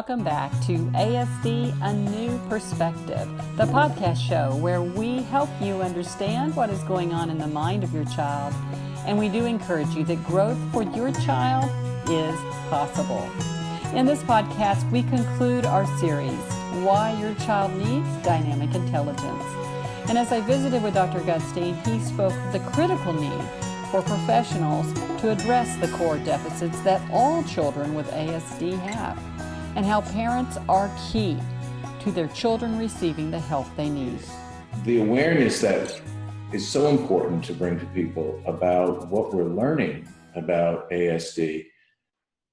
welcome back to ASD A New Perspective, the podcast show where we help you understand what is going on in the mind of your child, and we do encourage you that growth for your child is possible. In this podcast, we conclude our series, Why Your Child Needs Dynamic Intelligence. And as I visited with Dr. Gutstein, he spoke of the critical need for professionals to address the core deficits that all children with ASD have, and how parents are key to their children receiving the help they need. The awareness that is so important to bring to people about what we're learning about ASD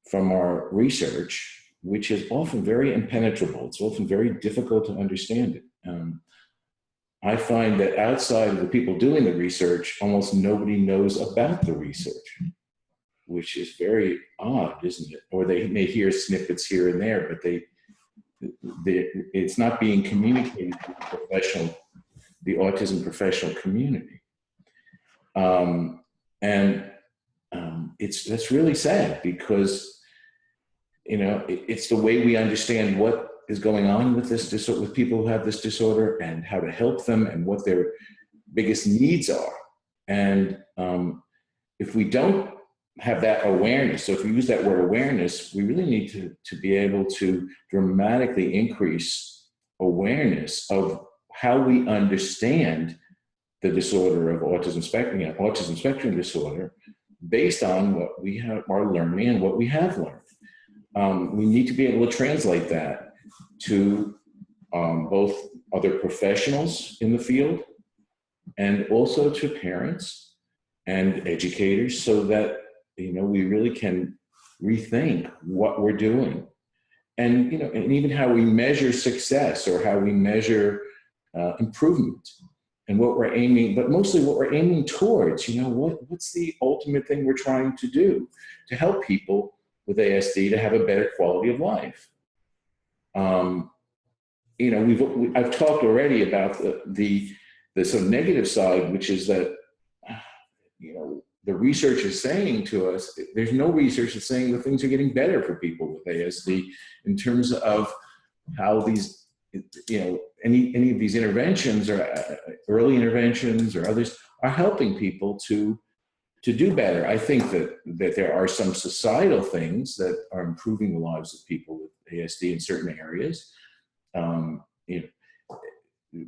from our research, which is often very impenetrable. It's often very difficult to understand it. I find that outside of the people doing the research, almost nobody knows about the research, which is very odd, isn't it? Or they may hear snippets here and there, but it's not being communicated to the autism professional community. That's really sad because, it's the way we understand what is going on with this disorder, with people who have this disorder, and how to help them and what their biggest needs are. And if we don't have that awareness, so if we use that word awareness, we really need to be able to dramatically increase awareness of how we understand the disorder of autism spectrum disorder based on what we are learning and what we have learned. We need to be able to translate that to both other professionals in the field and also to parents and educators, so that we really can rethink what we're doing, and and even how we measure success or how we measure improvement, and what we're aiming, but mostly what we're aiming towards. What's the ultimate thing we're trying to do to help people with ASD to have a better quality of life. I've talked already about the sort of negative side, which is that the research is saying to us, there's no research that's saying that things are getting better for people with ASD in terms of how these, any of these interventions or early interventions or others are helping people to do better. I think that there are some societal things that are improving the lives of people with ASD in certain areas.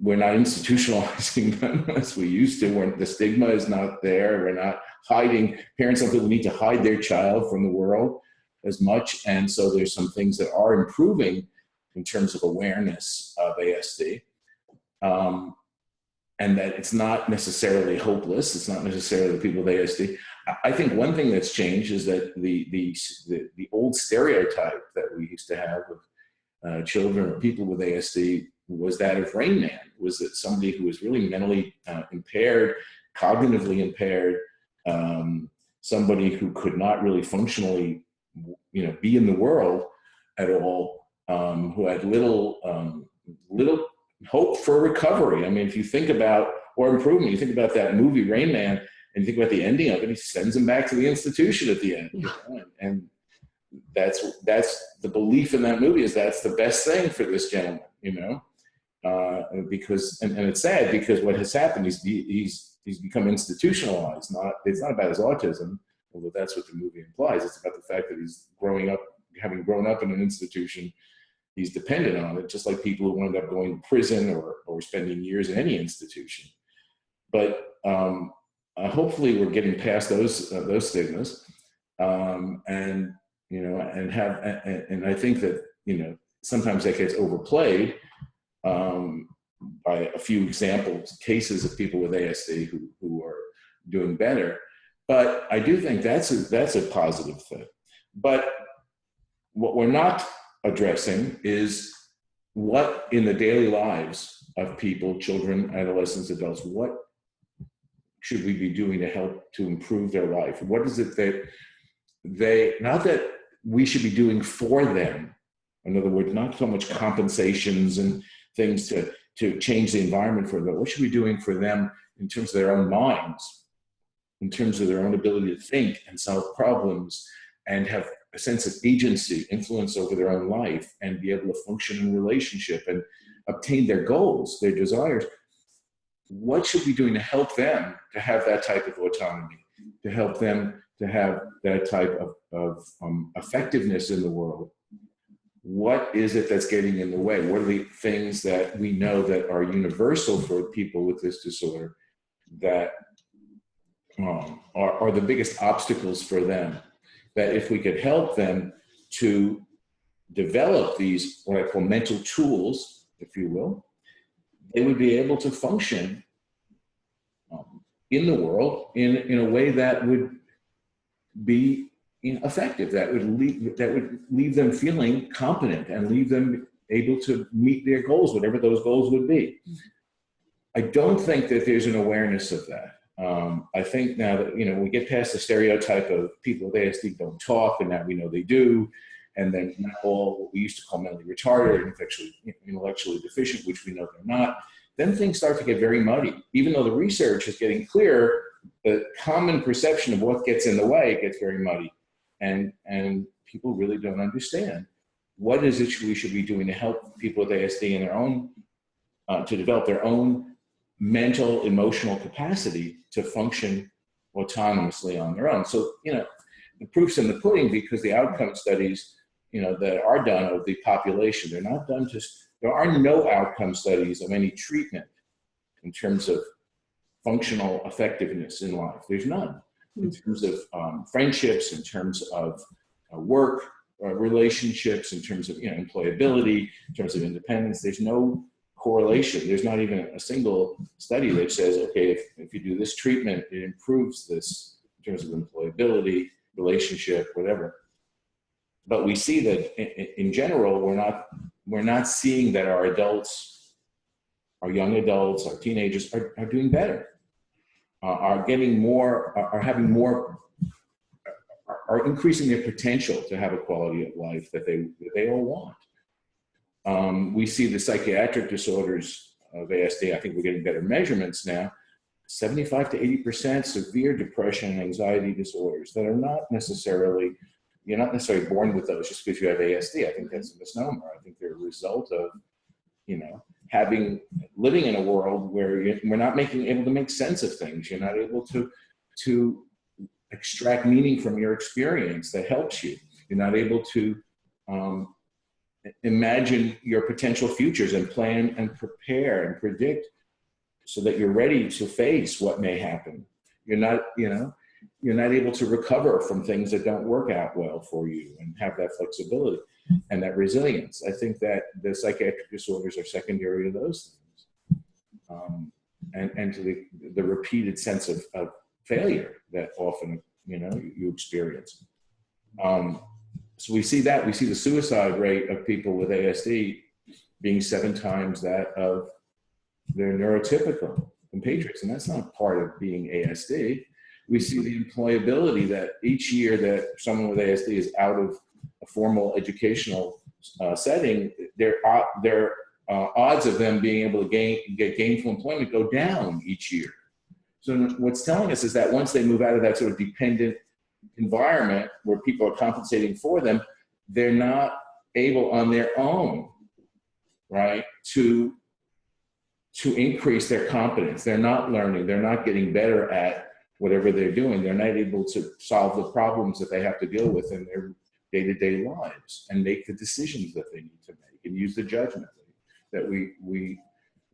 We're not institutionalizing them as we used to. The stigma is not there. We're not hiding. Parents don't feel the need to hide their child from the world as much. And so there's some things that are improving in terms of awareness of ASD. And that it's not necessarily hopeless. It's not necessarily the people with ASD. I think one thing that's changed is that the old stereotype that we used to have of children or people with ASD was that of Rain Man, was that somebody who was really mentally impaired, cognitively impaired, somebody who could not really functionally, be in the world at all, who had little hope for recovery. I mean, if you think about, or improvement, you think about that movie Rain Man, and you think about the ending of it, he sends him back to the institution at the end. And that's the belief in that movie, is that's the best thing for this gentleman, because, and it's sad because what has happened is he's become institutionalized. It's not about his autism, although that's what the movie implies. It's about the fact that he's having grown up in an institution. He's dependent on it, just like people who wind up going to prison or spending years in any institution. But hopefully we're getting past those stigmas, and I think that sometimes that gets overplayed by a few cases of people with ASD who are doing better. But I do think that's a positive thing. But what we're not addressing is what in the daily lives of people, children, adolescents, adults, what should we be doing to help to improve their life? What is it that not that we should be doing for them. In other words, not so much compensations and things to change the environment for them, but what should we be doing for them in terms of their own minds, in terms of their own ability to think and solve problems and have a sense of agency, influence over their own life, and be able to function in relationship and obtain their goals, their desires, what should we be doing to help them to have that type of autonomy, to help them to have that type of effectiveness in the world? What is it that's getting in the way? What are the things that we know that are universal for people with this disorder that are the biggest obstacles for them? That if we could help them to develop these, what I call mental tools, if you will, they would be able to function in the world in a way that would be effective, that would leave them feeling competent and leave them able to meet their goals, whatever those goals would be. I don't think that there's an awareness of that. I think now that, we get past the stereotype of people with ASD don't talk, and now we know they do, and then not all what we used to call mentally retarded and intellectually deficient, which we know they're not, then things start to get very muddy. Even though the research is getting clear, the common perception of what gets in the way gets very muddy, and people really don't understand what is it we should be doing to help people with ASD in their own, to develop their own mental, emotional capacity to function autonomously on their own. So, the proof's in the pudding, because the outcome studies, that are done of the population, they're not done there are no outcome studies of any treatment in terms of functional effectiveness in life. There's none. In terms of friendships, in terms of work relationships, in terms of employability, in terms of independence, there's no correlation. There's not even a single study that says, okay, if you do this treatment, it improves this in terms of employability, relationship, whatever. But we see that in general, we're not seeing that our adults, our young adults, our teenagers are doing better, are getting more, are having more, are increasing their potential to have a quality of life that they all want. We see the psychiatric disorders of ASD. I think we're getting better measurements now. 75 to 80% severe depression and anxiety disorders that are not necessarily, you're not necessarily born with those just because you have ASD. I think that's a misnomer. I think they're a result of, living in a world where we're not able to make sense of things. You're not able to extract meaning from your experience that helps you. You're not able to imagine your potential futures and plan and prepare and predict so that you're ready to face what may happen. You're not able to recover from things that don't work out well for you and have that flexibility and that resilience. I think that the psychiatric disorders are secondary to those things. And to the repeated sense of failure that often, you experience. So we see that. We see the suicide rate of people with ASD being 7 times that of their neurotypical compatriots, and that's not part of being ASD. We see the employability that each year that someone with ASD is out of a formal educational setting, their odds of them being able to get gainful employment go down each year. So what's telling us is that once they move out of that sort of dependent environment where people are compensating for them, they're not able on their own, right, to increase their competence. They're not learning. They're not getting better at whatever they're doing. They're not able to solve the problems that they have to deal with in their day-to-day lives and make the decisions that they need to make and use the judgment that we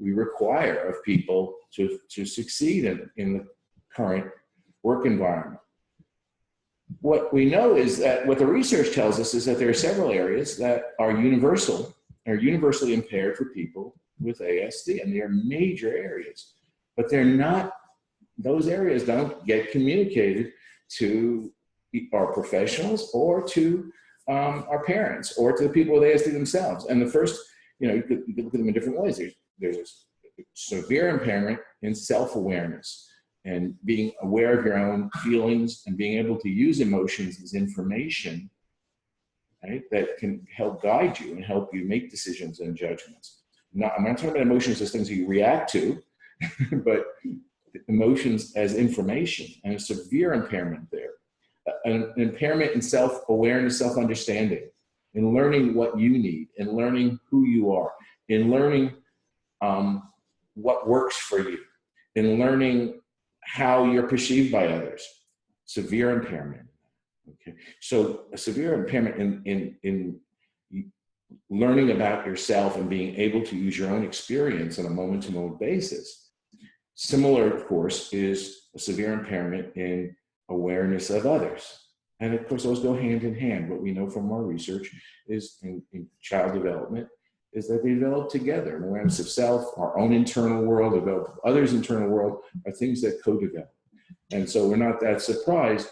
require of people to succeed in the current work environment. What we know is that what the research tells us is that there are several areas that are universally impaired for people with ASD, and they are major areas, but they're not, those areas don't get communicated to our professionals or to our parents or to the people with ASD themselves. And the first, you could look at them in different ways. There's a severe impairment in self-awareness and being aware of your own feelings and being able to use emotions as information, right, that can help guide you and help you make decisions and judgments. Now, I'm not talking about emotions as things that you react to, but emotions as information, and a severe impairment there. an impairment in self-awareness, self-understanding, in learning what you need, in learning who you are, in learning what works for you, in learning how you're perceived by others. Severe impairment. Okay, so a severe impairment in learning about yourself and being able to use your own experience on a moment-to-moment basis. Similar, of course, is a severe impairment in awareness of others. And of course, those go hand in hand. What we know from our research is in child development is that they develop together. An awareness of self, our own internal world, develop others' internal world are things that co-develop. And so we're not that surprised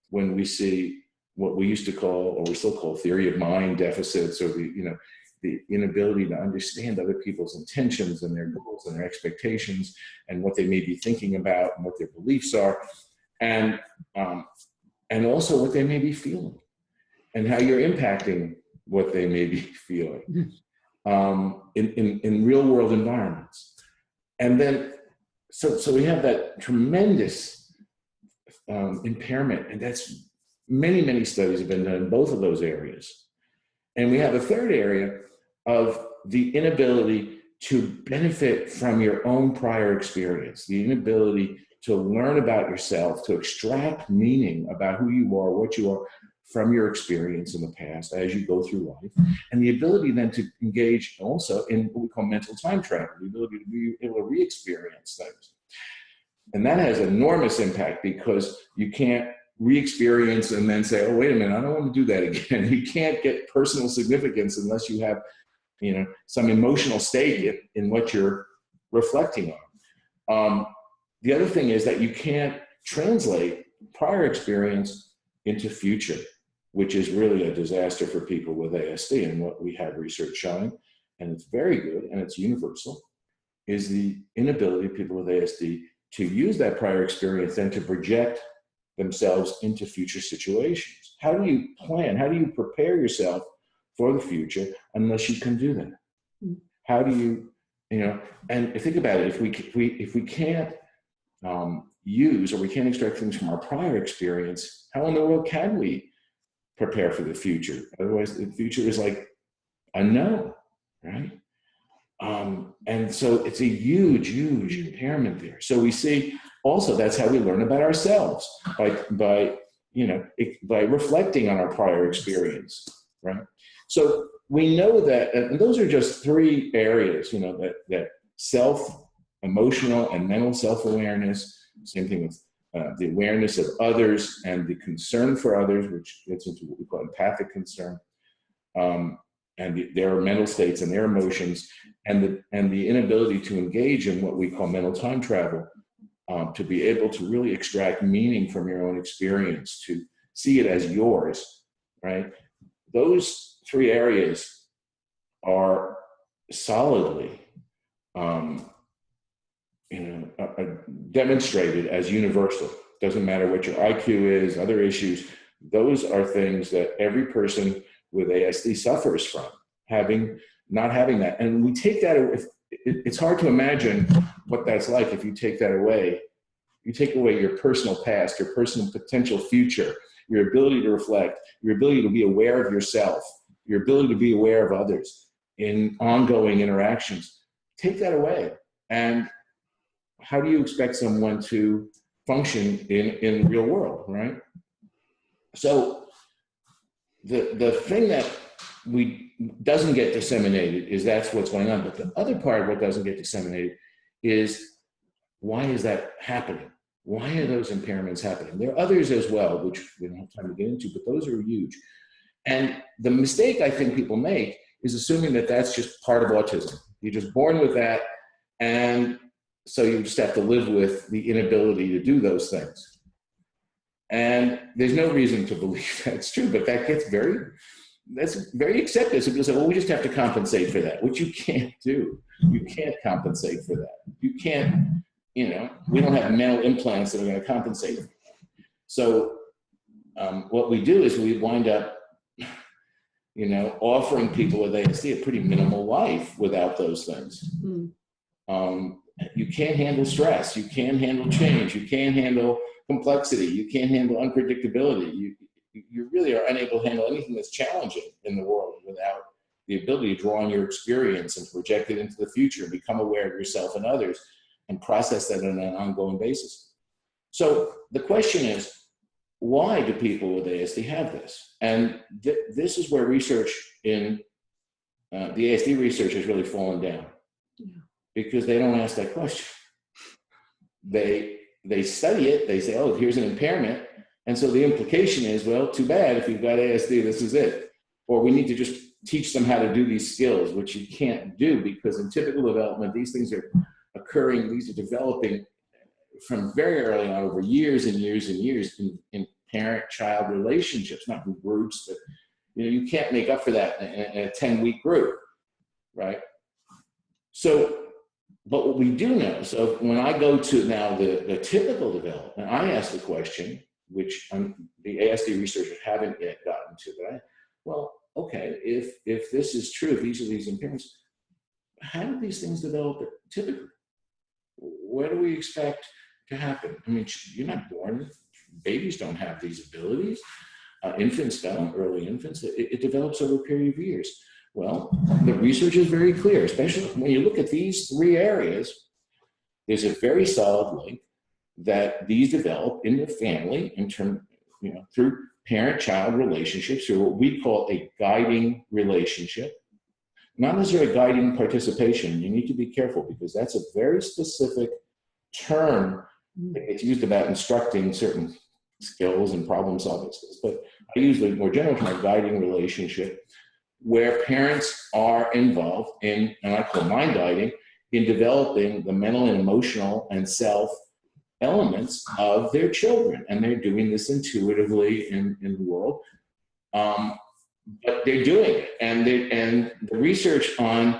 when we see what we used to call, or we still call, theory of mind deficits, or the inability to understand other people's intentions and their goals and their expectations and what they may be thinking about and what their beliefs are, and also what they may be feeling and how you're impacting what they may be feeling in real world environments. And then, so we have that tremendous impairment, and that's many, many studies have been done in both of those areas. And we have a third area of the inability to benefit from your own prior experience, the inability to learn about yourself, to extract meaning about who you are, what you are from your experience in the past as you go through life, and the ability then to engage also in what we call mental time travel, the ability to be able to re-experience things. And that has enormous impact because you can't re-experience and then say, oh, wait a minute, I don't want to do that again. You can't get personal significance unless you have, some emotional stake in what you're reflecting on. The other thing is that you can't translate prior experience into future, which is really a disaster for people with ASD. And what we have research showing, and it's very good and it's universal, is the inability of people with ASD to use that prior experience and to project themselves into future situations. How do you plan? How do you prepare yourself for the future unless you can do that? How do you, and think about it, if we can't use, or we can't extract things from our prior experience, how in the world can we prepare for the future? Otherwise, the future is like unknown, right? And so it's a huge, huge impairment there. So we see also that's how we learn about ourselves, by reflecting on our prior experience, right? So we know that, and those are just three areas, that emotional and mental self-awareness, same thing with the awareness of others and the concern for others, which gets into what we call empathic concern, and their mental states and their emotions, and the inability to engage in what we call mental time travel, to be able to really extract meaning from your own experience, to see it as yours, right? Those three areas are solidly demonstrated as universal. Doesn't matter what your IQ is, other issues. Those are things that every person with ASD suffers from, not having that. And we take that, it's hard to imagine what that's like if you take that away. You take away your personal past, your personal potential future, your ability to reflect, your ability to be aware of yourself, your ability to be aware of others in ongoing interactions. Take that away. And how do you expect someone to function in the real world, right? So the thing that doesn't get disseminated is that's what's going on. But the other part of what doesn't get disseminated is, why is that happening? Why are those impairments happening? There are others as well, which we don't have time to get into, but those are huge. And the mistake I think people make is assuming that that's just part of autism. You're just born with that, and so you just have to live with the inability to do those things. And there's no reason to believe that's true, but that's very accepted. So people say, well, we just have to compensate for that, which you can't do. You can't compensate for that. You can't, we don't have mental implants that are going to compensate for that. So what we do is we wind up, offering people with ASD a pretty minimal life without those things. You can't handle stress. You can't handle change. You can't handle complexity. You can't handle unpredictability. You really are unable to handle anything that's challenging in the world without the ability to draw on your experience and project it into the future, become aware of yourself and others, and process that on an ongoing basis. So the question is, why do people with ASD have this? And this is where research in the ASD research has really fallen down, because they don't ask that question. They study it, they say, oh, here's an impairment. And so the implication is, well, too bad, if you've got ASD, this is it. Or we need to just teach them how to do these skills, which you can't do, because in typical development, these things are occurring, these are developing from very early on, over years and years and years in parent-child relationships, not in groups, but you can't make up for that in a 10-week group, right? So, but what we do know, so when I go to now the typical development, I ask the question, which the ASD researchers haven't yet gotten to, but well, okay, if this is true, if these are these impairments, how do these things develop typically? What do we expect to happen? I mean, you're not born, babies don't have these abilities. Infants don't, early infants, it develops over a period of years. Well, the research is very clear, especially when you look at these three areas, there's a very solid link that these develop in the family in terms, through parent-child relationships, or what we call a guiding relationship. Not necessarily guiding participation. You need to be careful, because that's a very specific term that gets used about instructing certain skills and problem-solving skills. But I use the more general term, guiding relationship, where parents are involved in, and I call mind guiding, in developing the mental and emotional and self elements of their children. And they're doing this intuitively in the world. But they're doing it. And the research on,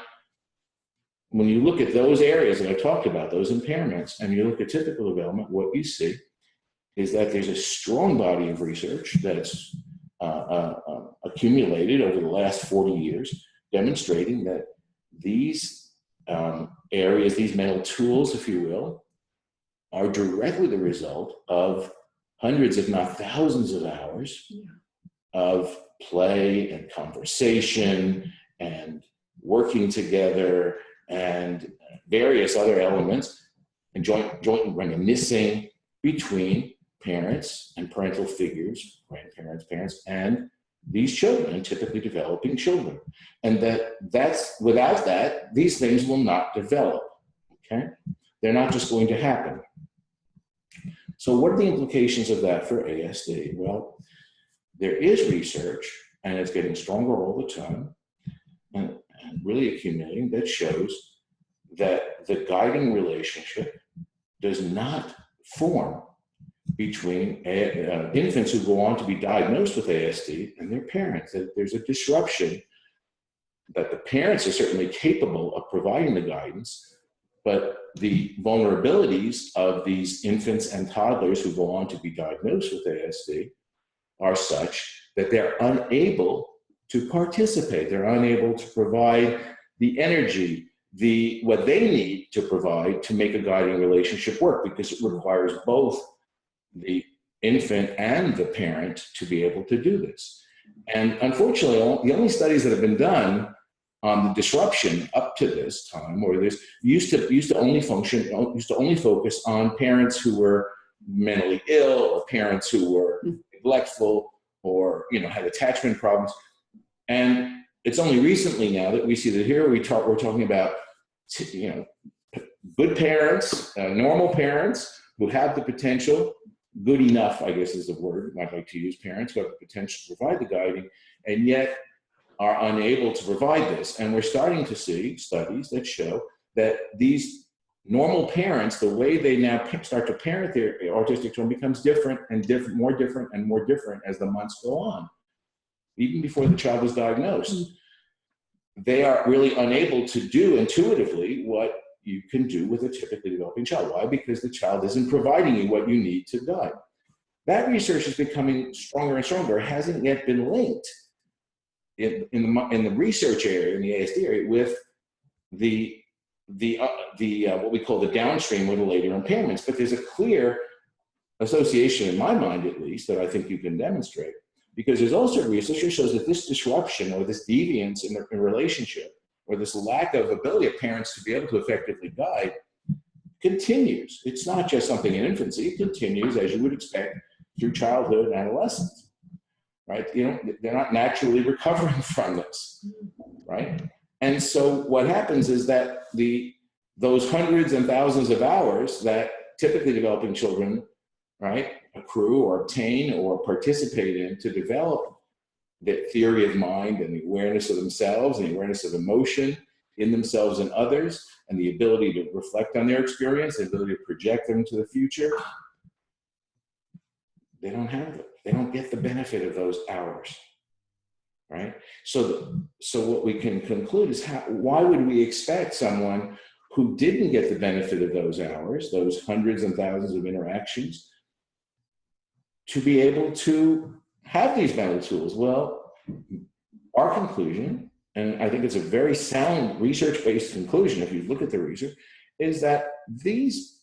when you look at those areas that I talked about, those impairments, and you look at typical development, what you see is that there's a strong body of research that's accumulated over the last 40 years, demonstrating that these areas, these mental tools, if you will, are directly the result of hundreds, if not thousands of hours of play and conversation and working together and various other elements, and joint reminiscing between parents and parental figures, grandparents, parents, and these children, typically developing children. And that's without that, these things will not develop, okay? They're not just going to happen. So what are the implications of that for ASD? Well, there is research, and it's getting stronger all the time, and really accumulating, that shows that the guiding relationship does not form between infants who go on to be diagnosed with ASD and their parents. That there's a disruption, that the parents are certainly capable of providing the guidance, but the vulnerabilities of these infants and toddlers who go on to be diagnosed with ASD are such that they're unable to participate. They're unable to provide the energy, what they need to provide to make a guiding relationship work, because it requires both the infant and the parent to be able to do this. And unfortunately, the only studies that have been done on the disruption up to this time, or this used to only focus on parents who were mentally ill, or parents who were neglectful, or had attachment problems. And it's only recently now that we see that here we're talking about good parents, normal parents who have the potential, good enough, I guess is the word I'd like to use, parents who have the potential to provide the guiding, and yet are unable to provide this. And we're starting to see studies that show that these normal parents, the way they now start to parent their autistic children, becomes different and different, more different and more different as the months go on. Even before the child was diagnosed, they are really unable to do intuitively what you can do with a typically developing child. Why? Because the child isn't providing you what you need to guide. That research is becoming stronger and stronger. It hasn't yet been linked in the research area, in the ASD area, with the what we call the downstream or the later impairments. But there's a clear association, in my mind at least, that I think you can demonstrate. Because there's also research that shows that this disruption or this deviance in a relationship, or this lack of ability of parents to be able to effectively guide, continues. It's not just something in infancy, it continues, as you would expect, through childhood and adolescence, right? You know, they're not naturally recovering from this, right? And so what happens is that those hundreds and thousands of hours that typically developing children, right, accrue or obtain or participate in to develop the theory of mind and the awareness of themselves and the awareness of emotion in themselves and others, and the ability to reflect on their experience, the ability to project them into the future, they don't have it. They don't get the benefit of those hours, right? So what we can conclude is why would we expect someone who didn't get the benefit of those hours, those hundreds and thousands of interactions, to be able to have these mental tools? Well, our conclusion, and I think it's a very sound research-based conclusion if you look at the research, is that these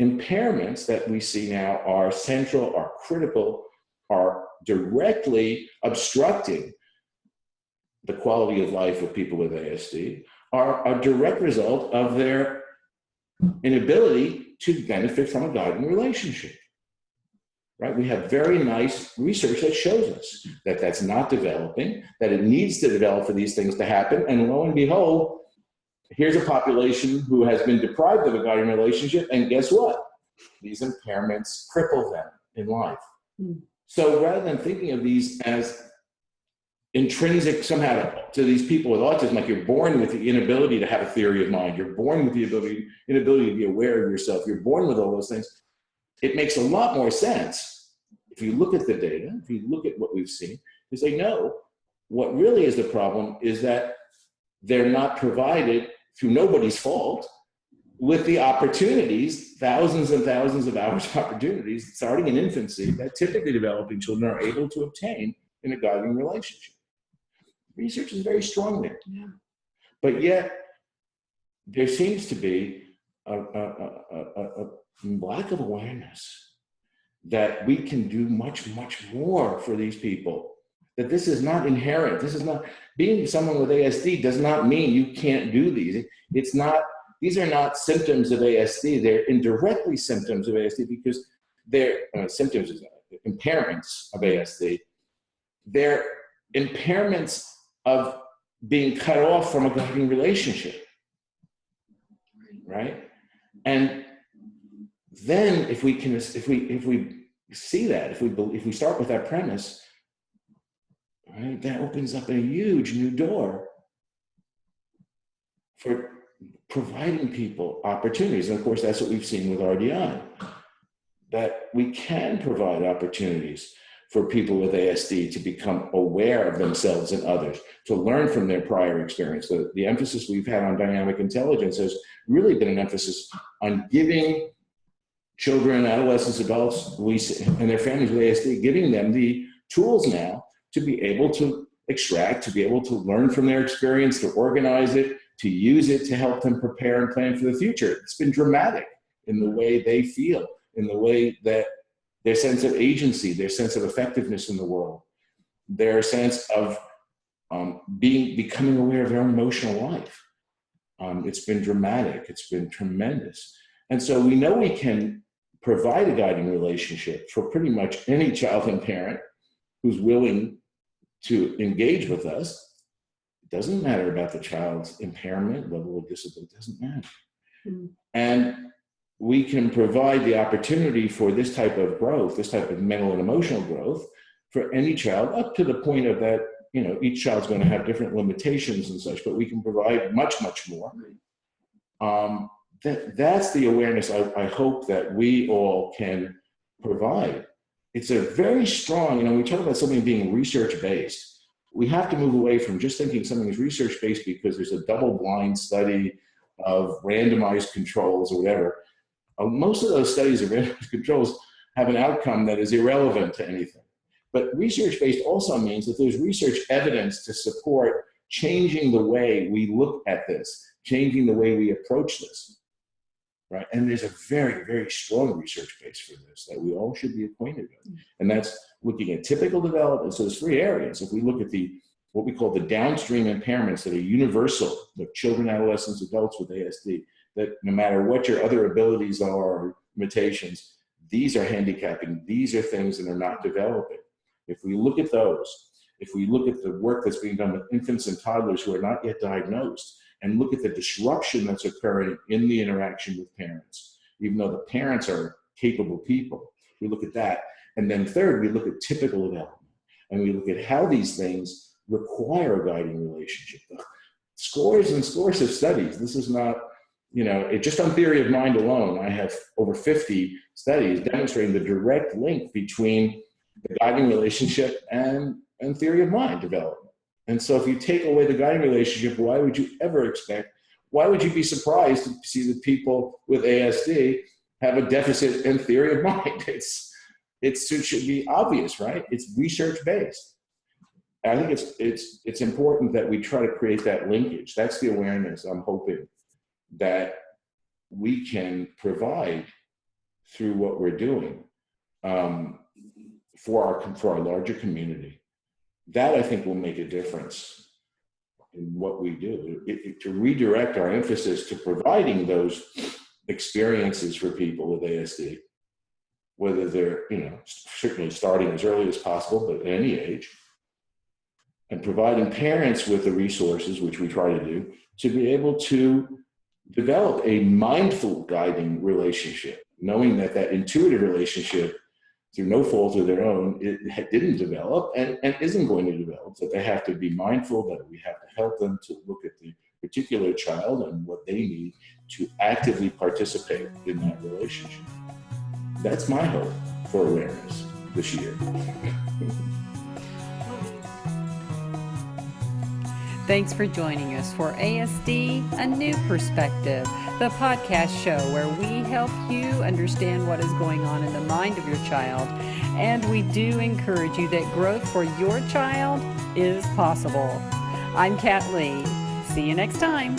impairments that we see now are central, are critical, are directly obstructing the quality of life of people with ASD, are a direct result of their inability to benefit from a guiding relationship. Right? We have very nice research that shows us that that's not developing, that it needs to develop for these things to happen. And lo and behold, here's a population who has been deprived of a guiding relationship. And guess what? These impairments cripple them in life. So rather than thinking of these as intrinsic somehow to these people with autism, like you're born with the inability to have a theory of mind, you're born with the inability to be aware of yourself, you're born with all those things, it makes a lot more sense if you look at the data, if you look at what we've seen, to say, no, what really is the problem is that they're not provided, through nobody's fault, with the opportunities, thousands and thousands of hours of opportunities, starting in infancy, that typically developing children are able to obtain in a guiding relationship. Research is very strong there. Yeah. But yet, there seems to be a lack of awareness that we can do much, much more for these people. That this is not inherent. This is not, being someone with ASD does not mean you can't do these. It's not, these are not symptoms of ASD. They're indirectly symptoms of ASD because they're symptoms, impairments of ASD. They're impairments of being cut off from a guiding relationship, right? And then if we see that, if we start with that premise, right, that opens up a huge new door for providing people opportunities. And of course, that's what we've seen with RDI, that we can provide opportunities for people with ASD to become aware of themselves and others, to learn from their prior experience. The emphasis we've had on dynamic intelligence has really been an emphasis on giving children, adolescents, adults, and their families with ASD, giving them the tools now to be able to extract, to be able to learn from their experience, to organize it, to use it to help them prepare and plan for the future. It's been dramatic in the way they feel, in the way that their sense of agency, their sense of effectiveness in the world, their sense of becoming aware of their own emotional life. It's been dramatic. It's been tremendous. And so we know we can provide a guiding relationship for pretty much any child and parent who's willing to engage with us. It doesn't matter about the child's impairment, level of disability, it doesn't matter. Mm-hmm. And we can provide the opportunity for this type of growth, this type of mental and emotional growth for any child, up to the point of that, you know, each child's going to have different limitations and such, but we can provide much, much more. That's the awareness I hope that we all can provide. It's a very strong, you know, we talk about something being research-based. We have to move away from just thinking something is research-based because there's a double-blind study of randomized controls or whatever. Most of those studies of randomized controls have an outcome that is irrelevant to anything. But research-based also means that there's research evidence to support changing the way we look at this, changing the way we approach this, right? And there's a very, very strong research base for this that we all should be acquainted with. And that's looking at typical development. So there's three areas. If we look at what we call the downstream impairments that are universal, the children, adolescents, adults with ASD, that no matter what your other abilities are or limitations, these are handicapping. These are things that are not developing. If we look at those, if we look at the work that's being done with infants and toddlers who are not yet diagnosed, and look at the disruption that's occurring in the interaction with parents, even though the parents are capable people, we look at that. And then third, we look at typical development, and we look at how these things require a guiding relationship. Scores and scores of studies. This is not, just on theory of mind alone, I have over 50 studies demonstrating the direct link between the guiding relationship and theory of mind development. And so if you take away the guiding relationship, why would you be surprised to see that people with ASD have a deficit in theory of mind? It should be obvious, right? It's research-based. I think it's important that we try to create that linkage. That's the awareness I'm hoping that we can provide through what we're doing for our larger community. That, I think, will make a difference in what we do. To redirect our emphasis to providing those experiences for people with ASD, whether they're, certainly starting as early as possible, but at any age, and providing parents with the resources, which we try to do, to be able to develop a mindful guiding relationship, knowing that intuitive relationship, through no fault of their own, it didn't develop and isn't going to develop, that they have to be mindful, that we have to help them to look at the particular child and what they need to actively participate in that relationship. That's my hope for awareness this year. Thanks for joining us for ASD, A New Perspective, the podcast show where we help you understand what is going on in the mind of your child. And we do encourage you that growth for your child is possible. I'm Kat Lee. See you next time.